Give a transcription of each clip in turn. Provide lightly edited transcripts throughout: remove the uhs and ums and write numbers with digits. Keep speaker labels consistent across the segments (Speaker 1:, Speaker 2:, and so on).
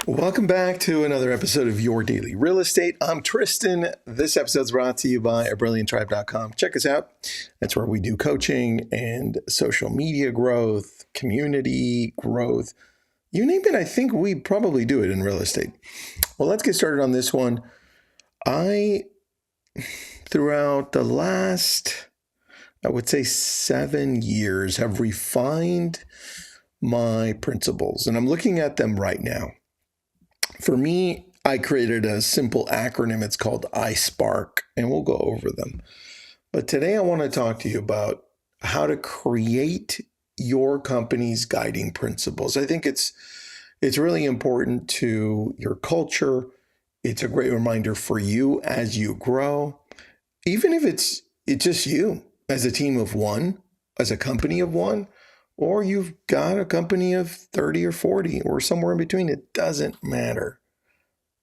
Speaker 1: Welcome back to another episode of Your Daily Real Estate. I'm Tristan. This episode's brought to you by abrillianttribe.com. Check us out. That's where we do coaching and social media growth, community growth. You name it, I think we probably do it in real estate. Well, let's get started on this one. Throughout the last, I would say 7 years, have refined my principles, and I'm looking at them right now. For me, I created a simple acronym. It's called I-SPAARK, and we'll go over them. But today I want to talk to you about how to create your company's guiding principles. I think it's really important to your culture. It's a great reminder for you as you grow, even if it's just you as a team of one, as a company of one, or you've got a company of 30 or 40 or somewhere in between. It doesn't matter.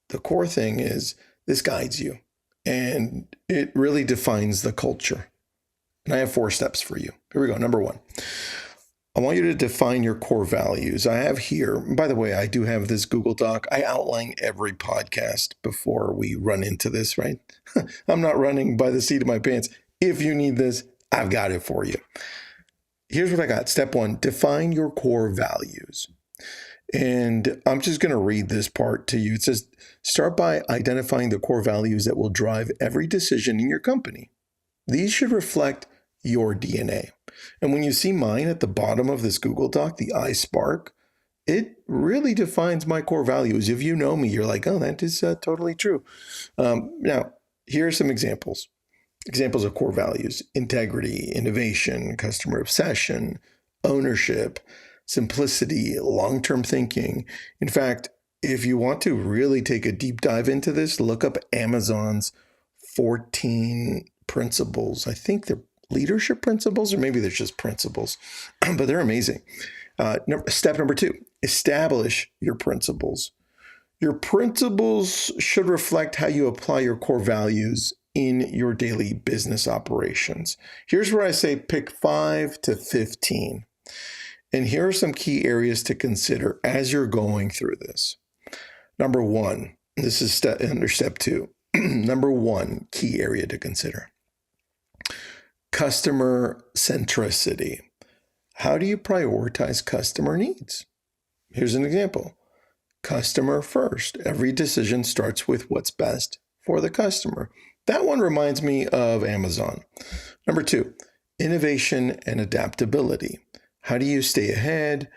Speaker 1: The core thing is this guides you, and it really defines the culture. And I have 4 steps for you. Here we go. Number 1, I want you to define your core values. I have here, by the way, I do have this Google Doc. I outline every podcast before we run into this, right? I'm not running by the seat of my pants. If you need this, I've got it for you. Here's what I got. Step 1, define your core values. And I'm just going to read this part to you. It says, start by identifying the core values that will drive every decision in your company. These should reflect your DNA. And when you see mine at the bottom of this Google Doc, the I-SPAARK, it really defines my core values. If you know me, you're like, oh, that is totally true. Now, here are some examples. Examples of core values: integrity, innovation, customer obsession, ownership, simplicity, long-term thinking. In fact, if you want to really take a deep dive into this, look up Amazon's 14 principles. I think they're leadership principles, or maybe they're just principles, but they're amazing. Step number 2, establish your principles. Your principles should reflect how you apply your core values in your daily business operations. Here's where I say pick 5 to 15. And here are some key areas to consider as you're going through this. Number 1, this is under step 2. Number 1 key area to consider: customer-centricity. How do you prioritize customer needs? Here's an example. Customer first. Every decision starts with what's best for the customer. That one reminds me of Amazon. Number 2, innovation and adaptability. How do you stay ahead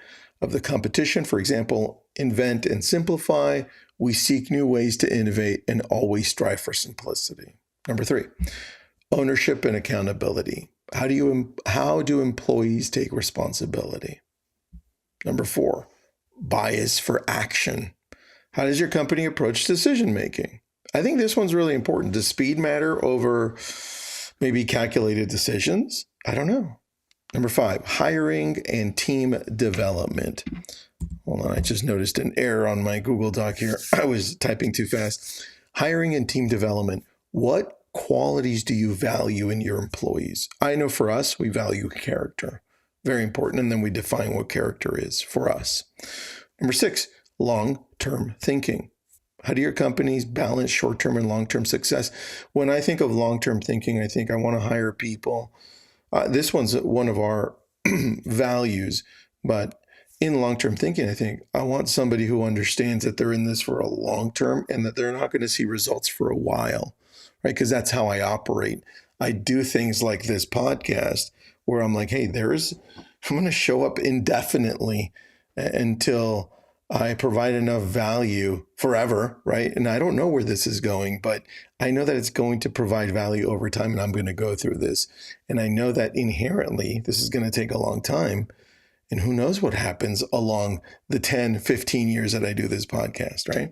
Speaker 1: of the competition? For example, invent and simplify. We seek new ways to innovate and always strive for simplicity. Number 3, ownership and accountability. How do employees take responsibility? Number 4, bias for action. How does your company approach decision making? I think this one's really important. Does speed matter over maybe calculated decisions? I don't know. Number 5, hiring and team development. Hold on, I just noticed an error on my Google Doc here. I was typing too fast. Hiring and team development. What qualities do you value in your employees? I know for us, we value character. Very important. And then we define what character is for us. Number 6, long-term thinking. How do your companies balance short-term and long-term success? When I think of long-term thinking, I think I want to hire people. This one's one of our values, but in long-term thinking, I think I want somebody who understands that they're in this for a long term and that they're not going to see results for a while, right? Because that's how I operate. I do things like this podcast where I'm like, hey, I'm going to show up indefinitely until I provide enough value forever, right? And I don't know where this is going, but I know that it's going to provide value over time, and I'm going to go through this. And I know that inherently this is going to take a long time. And who knows what happens along the 10, 15 years that I do this podcast, right?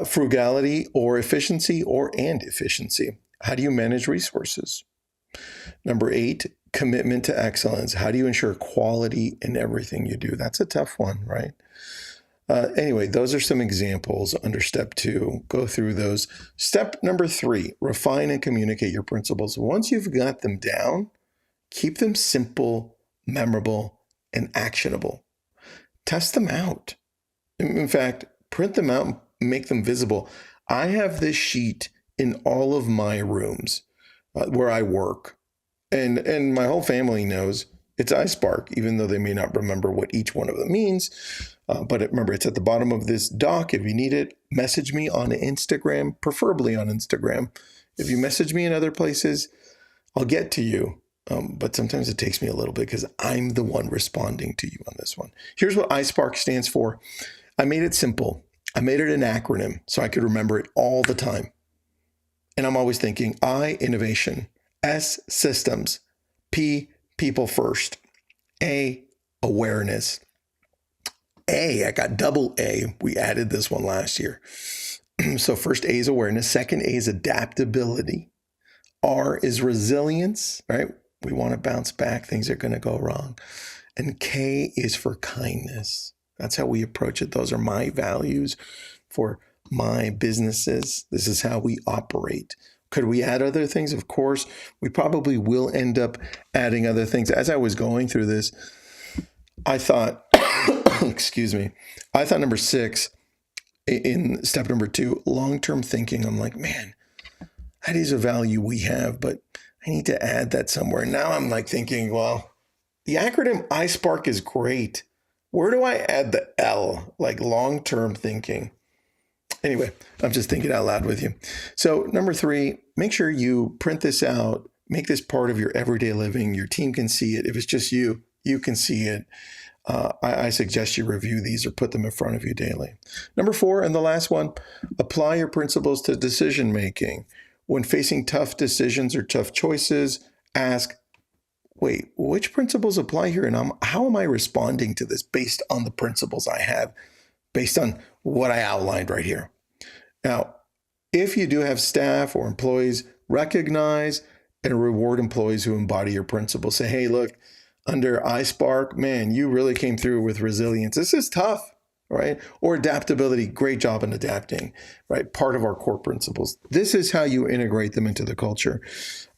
Speaker 1: Frugality or efficiency and efficiency. How do you manage resources? Number 8, commitment to excellence. How do you ensure quality in everything you do? That's a tough one, right? Anyway, those are some examples under step 2. Go through those. Step number 3, refine and communicate your principles. Once you've got them down, keep them simple, memorable, and actionable. Test them out. In fact, print them out and make them visible. I have this sheet in all of my rooms where I work, and my whole family knows it's I-SPAARK, even though they may not remember what each one of them means. But remember, it's at the bottom of this doc. If you need it, message me on Instagram, preferably on Instagram. If you message me in other places, I'll get to you. But sometimes it takes me a little bit because I'm the one responding to you on this one. Here's what I-SPAARK stands for. I made it simple. I made it an acronym so I could remember it all the time. And I'm always thinking I, innovation, S, systems, P, people first, A, awareness. A, I got double A. We added this one last year. So first A is awareness. Second A is adaptability. R is resilience, right? We want to bounce back. Things are going to go wrong. And K is for kindness. That's how we approach it. Those are my values for my businesses. This is how we operate. Could we add other things? Of course, we probably will end up adding other things. As I was going through this, I thought, excuse me, I thought number 6 in step number 2, long-term thinking. I'm like, man, that is a value we have, but I need to add that somewhere. Now I'm like thinking, well, the acronym I-SPAARK is great. Where do I add the L, like long-term thinking? Anyway, I'm just thinking out loud with you. So number 3, make sure you print this out, make this part of your everyday living. Your team can see it. If it's just you, you can see it. I suggest you review these or put them in front of you daily. Number 4, and the last one, apply your principles to decision making. When facing tough decisions or tough choices, ask, wait, which principles apply here? And how am I responding to this based on the principles I have, based on what I outlined right here? Now, if you do have staff or employees, recognize and reward employees who embody your principles. Say, hey, look, under I-SPAARK, man, you really came through with resilience. This is tough, right? Or adaptability, great job in adapting, right? Part of our core principles. This is how you integrate them into the culture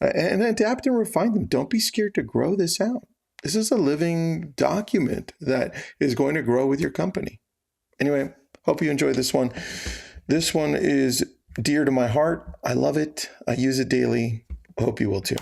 Speaker 1: and adapt and refine them. Don't be scared to grow this out. This is a living document that is going to grow with your company. Anyway, hope you enjoyed this one. This one is dear to my heart. I love it. I use it daily. I hope you will too.